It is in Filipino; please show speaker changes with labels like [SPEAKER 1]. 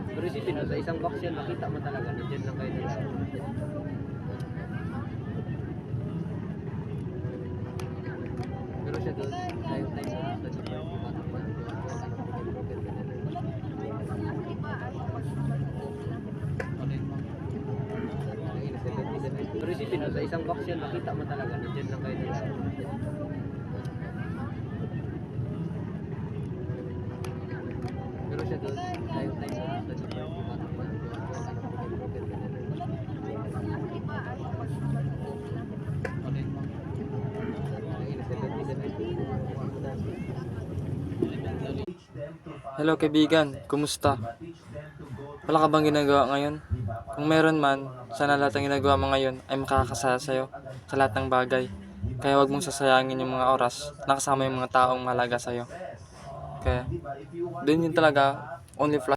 [SPEAKER 1] Pero isipin mo, sa isang box yan, makita mo talaga, nandiyan lang kayo dalawa. Pero siya doon, tayo tayo sa pero isipin mo, sa isang box yan, makita mo talaga, nandiyan lang kayo dalawa. Pero siya doon, tayo tayo sa
[SPEAKER 2] Hello kaibigan, kumusta? Wala ka bang ginagawa ngayon? Kung meron man, sana lahat ng ginagawa mo ngayon ay makakasaya sa'yo sa lahat ng bagay. Kaya wag mong sasayangin yung mga oras na kasama yung mga taong mahalaga sa'yo. Kaya, doon yun talaga, only flash.